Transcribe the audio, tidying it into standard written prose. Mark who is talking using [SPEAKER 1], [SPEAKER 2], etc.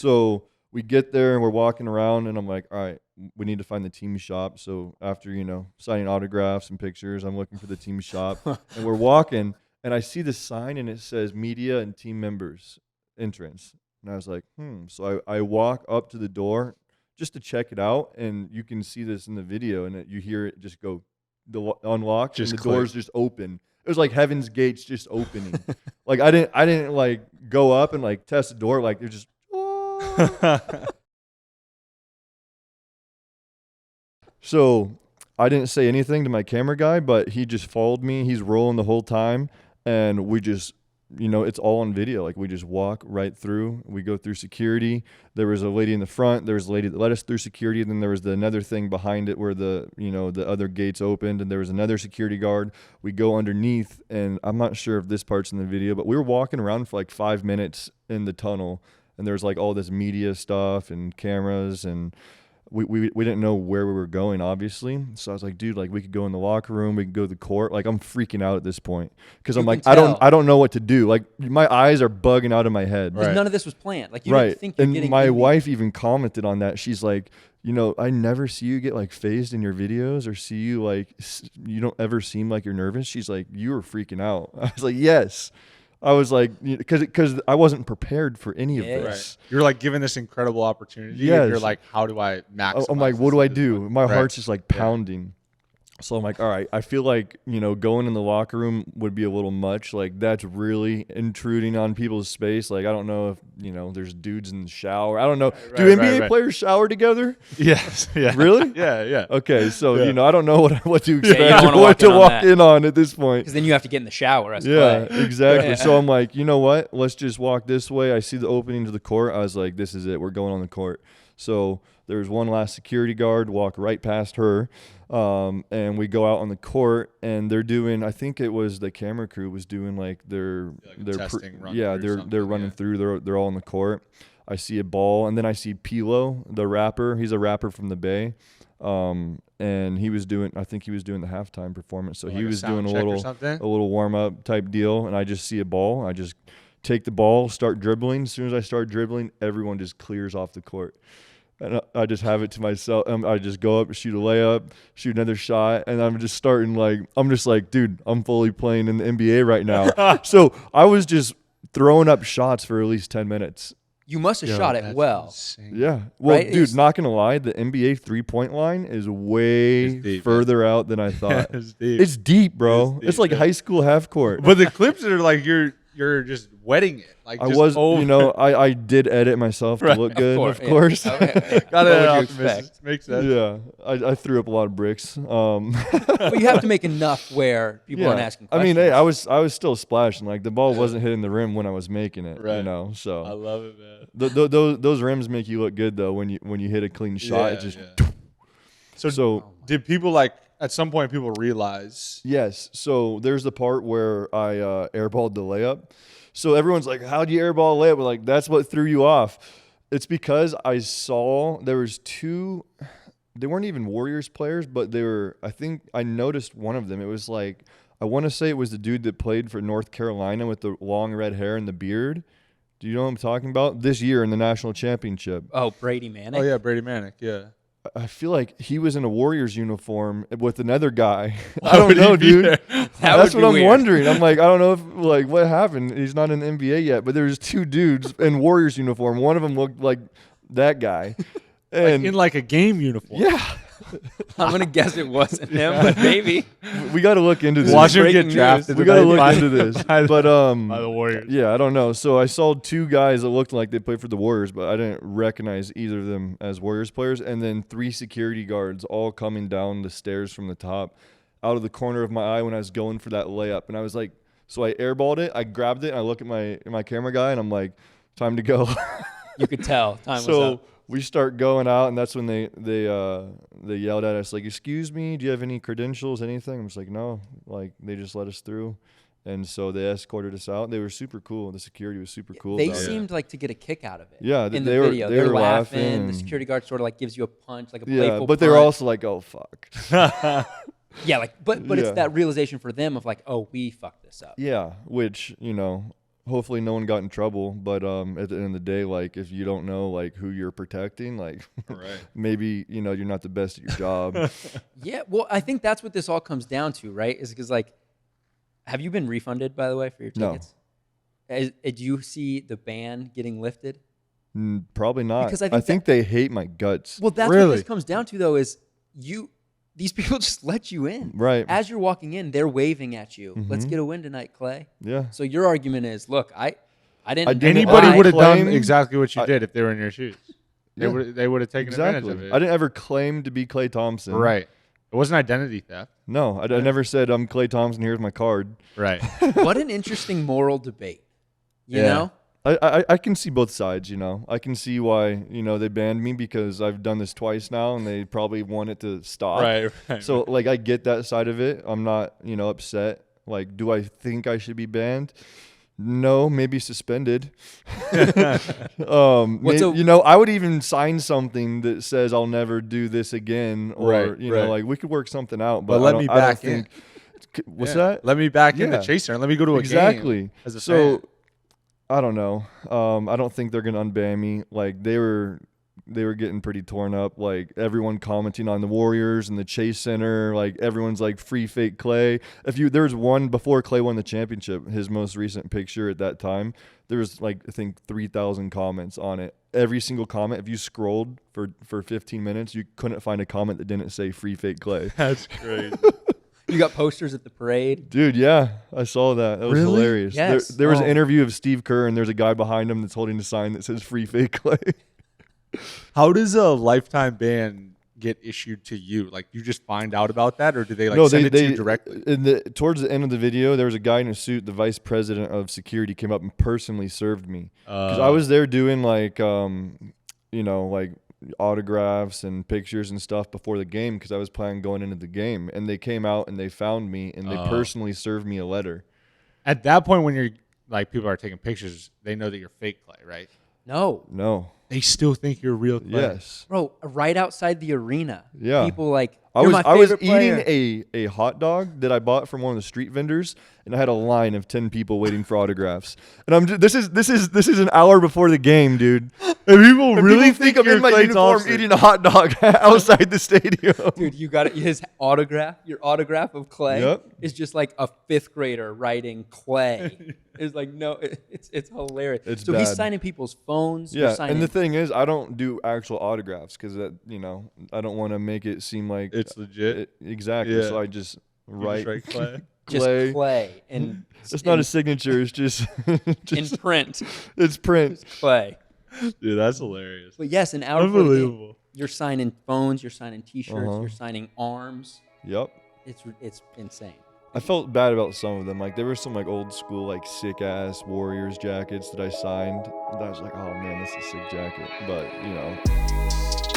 [SPEAKER 1] So we get there and we're walking around and I'm like, all right, we need to find the team shop. So after, signing autographs and pictures, I'm looking for the team shop and we're walking and I see the sign and it says media and team members entrance. And I was like, So I walk up to the door just to check it out. And you can see this in the video and you hear it just go unlock and the doors just open. It was like heaven's gates just opening. Like I didn't like go up and like test the door. Like they're just, So I didn't say anything to my camera guy, but he just followed me. He's rolling the whole time. And we just, it's all on video. Like we just walk right through. We go through security. There was a lady in the front. There was a lady that led us through security. And then there was another thing behind it where the other gates opened. And there was another security guard. We go underneath. And I'm not sure if this part's in the video, but we were walking around for like 5 minutes in the tunnel. And there's like all this media stuff and cameras and we didn't know where we were going, obviously. So I was like, dude, like we could go in the locker room, we could go to the court. Like I'm freaking out at this point because I'm like, I don't know what to do. Like my eyes are bugging out of my head.
[SPEAKER 2] Because none of this was planned. Like you didn't think you're getting.
[SPEAKER 1] And my wife even commented on that. She's like, I never see you get like phased in your videos or see you like you don't ever seem like you're nervous. She's like, you were freaking out. I was like, yes. I was like, because I wasn't prepared for any of this.
[SPEAKER 3] Right. You're like given this incredible opportunity.
[SPEAKER 1] Yes.
[SPEAKER 3] You're like, how do I maximize?
[SPEAKER 1] I'm like, what do I do? My heart's just like pounding. So I'm like, all right, I feel like, going in the locker room would be a little much. Like that's really intruding on people's space. Like, I don't know if, there's dudes in the shower. I don't know. Do NBA players shower together?
[SPEAKER 3] Yes. Yeah.
[SPEAKER 1] Really?
[SPEAKER 3] Yeah.
[SPEAKER 1] Okay. So, I don't know what to expect or what to walk in on at this point.
[SPEAKER 2] Because then you have to get in the shower as
[SPEAKER 1] Klay. Exactly. So I'm like, you know what? Let's just walk this way. I see the opening to the court. I was like, this is it. We're going on the court. So there's one last security guard, walk right past her. And we go out on the court and they're doing, I think it was the camera crew was doing like their
[SPEAKER 3] testing run.
[SPEAKER 1] They're running through. They're all on the court. I see a ball and then I see Pilo, the rapper. He's a rapper from the Bay. And he was doing, I think he was doing the halftime performance. So like he was doing a little warm up type deal. And I just see a ball. I just take the ball, start dribbling. As soon as I start dribbling, everyone just clears off the court. And I just have it to myself. I just go up, shoot a layup, shoot another shot, and I'm just like, dude, I'm fully playing in the NBA right now. So I was just throwing up shots for at least 10 minutes.
[SPEAKER 2] You must have shot it well.
[SPEAKER 3] Insane.
[SPEAKER 1] Yeah. Well, dude, not going to lie, the NBA three-point line is way further out than I thought. It's deep, bro. It's like high school half court.
[SPEAKER 3] But the clips are like you're just wetting it. Like
[SPEAKER 1] I was, I did edit myself to look good, of course.
[SPEAKER 3] Okay. Got it optimistic. Makes sense.
[SPEAKER 1] Yeah, I threw up a lot of bricks.
[SPEAKER 2] But you have to make enough where people aren't asking questions.
[SPEAKER 1] I mean, hey, I was still splashing. Like the ball wasn't hitting the rim when I was making it.
[SPEAKER 3] Right.
[SPEAKER 1] So
[SPEAKER 3] I love it, man.
[SPEAKER 1] Those rims make you look good though when you hit a clean shot. It just. So
[SPEAKER 3] did people like? At some point, people realize.
[SPEAKER 1] Yes. So there's the part where I airballed the layup. So everyone's like, how'd you airball a layup? We're like, that's what threw you off. It's because I saw there was two, they weren't even Warriors players, but they were, I think I noticed one of them. It was like, I want to say it was the dude that played for North Carolina with the long red hair and the beard. Do you know what I'm talking about? This year in the national championship.
[SPEAKER 2] Oh, Brady Manick.
[SPEAKER 3] Oh, yeah, Brady Manick, yeah.
[SPEAKER 1] I feel like he was in a Warriors uniform with another guy. I don't know, dude. That's what I'm wondering. I'm like, I don't know if like what happened. He's not in the NBA yet, but there's two dudes in Warriors uniform. One of them looked like that guy, and
[SPEAKER 3] in like a game uniform.
[SPEAKER 1] Yeah.
[SPEAKER 2] I'm gonna guess it wasn't him, but maybe.
[SPEAKER 1] We got to look into this.
[SPEAKER 3] Watch him get drafted.
[SPEAKER 1] We got to look into this. But
[SPEAKER 3] by the Warriors.
[SPEAKER 1] Yeah, I don't know. So I saw two guys that looked like they played for the Warriors, but I didn't recognize either of them as Warriors players. And then 3 security guards all coming down the stairs from the top, out of the corner of my eye when I was going for that layup. And I was like, so I airballed it. I grabbed it. And I look at my camera guy, and I'm like, time to go.
[SPEAKER 2] You could tell time was up.
[SPEAKER 1] We start going out, and that's when they yelled at us like, "Excuse me, do you have any credentials, anything?" I'm just like, "No." Like they just let us through, and so they escorted us out. They were super cool. The security was super cool.
[SPEAKER 2] They seemed like to get a kick out of it.
[SPEAKER 1] Yeah,
[SPEAKER 2] in the video, they were laughing. The security guard sort of like gives you a punch, like a playful.
[SPEAKER 1] But they were also like, "Oh fuck."
[SPEAKER 2] Yeah, like but it's that realization for them of like, "Oh, we fucked this up."
[SPEAKER 1] Yeah, which hopefully no one got in trouble. But at the end of the day, like if you don't know like who you're protecting, like
[SPEAKER 3] Right.
[SPEAKER 1] maybe you're not the best at your job.
[SPEAKER 2] Yeah, well, I think that's what this all comes down to, right? Is because like, have you been refunded, by the way, for your
[SPEAKER 1] No.
[SPEAKER 2] tickets? Did you see the ban getting lifted?
[SPEAKER 1] Probably not.
[SPEAKER 2] Because I
[SPEAKER 1] I
[SPEAKER 2] think
[SPEAKER 1] think they hate my guts.
[SPEAKER 2] Well, that's what
[SPEAKER 3] Really?
[SPEAKER 2] this comes down to, though, is these people just let you in.
[SPEAKER 1] Right.
[SPEAKER 2] As you're walking in, they're waving at you. Let's
[SPEAKER 1] Mhm.
[SPEAKER 2] get a win tonight, Klay.
[SPEAKER 1] Yeah.
[SPEAKER 2] So your argument is, look, I didn't.
[SPEAKER 1] didn't
[SPEAKER 3] Anybody
[SPEAKER 1] I
[SPEAKER 3] would have done
[SPEAKER 1] claim-
[SPEAKER 3] exactly what you
[SPEAKER 1] I-
[SPEAKER 3] did if they were in your shoes. They
[SPEAKER 1] Yeah.
[SPEAKER 3] would have taken
[SPEAKER 1] Exactly.
[SPEAKER 3] advantage of it.
[SPEAKER 1] I didn't ever claim to be Klay Thompson.
[SPEAKER 3] Right. It wasn't identity theft.
[SPEAKER 1] No, I never said I'm Klay Thompson. Here's my card.
[SPEAKER 3] Right.
[SPEAKER 2] What an interesting moral debate. You
[SPEAKER 3] Yeah.
[SPEAKER 2] know?
[SPEAKER 1] I can see both sides, I can see why, they banned me because I've done this twice now and they probably want it to stop.
[SPEAKER 3] Right.
[SPEAKER 1] So like I get that side of it. I'm not, upset. Like, do I think I should be banned? No, maybe suspended. I would even sign something that says I'll never do this again, or
[SPEAKER 3] Right, right.
[SPEAKER 1] like we could work something out. But
[SPEAKER 3] But let
[SPEAKER 1] I don't-
[SPEAKER 3] me
[SPEAKER 1] I don't
[SPEAKER 3] back in.
[SPEAKER 1] think- What's
[SPEAKER 3] Yeah.
[SPEAKER 1] that?
[SPEAKER 3] Let me back in
[SPEAKER 1] Yeah.
[SPEAKER 3] the chaser and let me go to a
[SPEAKER 1] Exactly.
[SPEAKER 3] game as a
[SPEAKER 1] So
[SPEAKER 3] fan.
[SPEAKER 1] I don't know. I don't think they're gonna unban me. Like they were getting pretty torn up. Like everyone commenting on the Warriors and the Chase Center. Like everyone's like free fake Klay. There's one before Klay won the championship, his most recent picture at that time. There was like I think 3,000 comments on it. Every single comment, if you scrolled for 15 minutes, you couldn't find a comment that didn't say free fake Klay.
[SPEAKER 3] That's crazy.
[SPEAKER 2] You got posters at the parade.
[SPEAKER 1] Dude, yeah, I saw that. That was
[SPEAKER 3] Really?
[SPEAKER 1] hilarious.
[SPEAKER 2] Yes.
[SPEAKER 1] There was an
[SPEAKER 2] Oh.
[SPEAKER 1] interview of Steve Kerr, and there's a guy behind him that's holding a sign that says "Free Fake Klay."
[SPEAKER 3] How does a lifetime ban get issued to you? Like you just find out about that, or do they
[SPEAKER 1] No,
[SPEAKER 3] send it to you directly?
[SPEAKER 1] Towards the end of the video, there was a guy in a suit. The vice president of security came up and personally served me because I was there doing like like autographs and pictures and stuff before the game because I was planning going into the game, and they came out and they found me and they personally served me a letter.
[SPEAKER 3] At that point, when you're like people are taking pictures, they know that you're fake Klay, right?
[SPEAKER 2] No.
[SPEAKER 3] They still think you're real Klay.
[SPEAKER 1] Yes.
[SPEAKER 2] Bro, right outside the arena.
[SPEAKER 1] Yeah.
[SPEAKER 2] People like,
[SPEAKER 1] I
[SPEAKER 2] "You're
[SPEAKER 1] was
[SPEAKER 2] my
[SPEAKER 1] I was
[SPEAKER 2] favorite player."
[SPEAKER 1] eating a hot dog that I bought from one of the street vendors, and I had a line of 10 people waiting for autographs. And this is an hour before the game, dude.
[SPEAKER 3] And people
[SPEAKER 1] And
[SPEAKER 3] really
[SPEAKER 1] people think I'm
[SPEAKER 3] you're
[SPEAKER 1] in my
[SPEAKER 3] Klay
[SPEAKER 1] uniform
[SPEAKER 3] Thompson.
[SPEAKER 1] eating a hot dog outside the stadium.
[SPEAKER 2] Dude, you got it. His autograph, your autograph of Klay
[SPEAKER 1] Yep.
[SPEAKER 2] is just like a 5th grader writing Klay. It's like, no, it's hilarious.
[SPEAKER 1] It's
[SPEAKER 2] so he's
[SPEAKER 1] bad.
[SPEAKER 2] signing people's phones. You're
[SPEAKER 1] Yeah,
[SPEAKER 2] signing,
[SPEAKER 1] and the thing is, I don't do actual autographs because that I don't want to make it seem like
[SPEAKER 3] It's legit.
[SPEAKER 1] exactly.
[SPEAKER 3] Yeah.
[SPEAKER 1] So I just
[SPEAKER 3] You
[SPEAKER 1] write
[SPEAKER 3] just Klay.
[SPEAKER 2] just
[SPEAKER 1] Klay.
[SPEAKER 2] Klay. And
[SPEAKER 1] It's not a signature. It's just,
[SPEAKER 2] in print,
[SPEAKER 1] it's print.
[SPEAKER 2] Klay.
[SPEAKER 3] Dude, that's hilarious.
[SPEAKER 2] But yes, an hour before the game,
[SPEAKER 3] Unbelievable.
[SPEAKER 2] you're signing phones, you're signing T-shirts,
[SPEAKER 1] Uh-huh.
[SPEAKER 2] you're signing arms.
[SPEAKER 1] Yep.
[SPEAKER 2] It's insane.
[SPEAKER 1] I felt bad about some of them. Like there were some like old school like sick ass Warriors jackets that I signed. And I was like, oh man, this is a sick jacket. But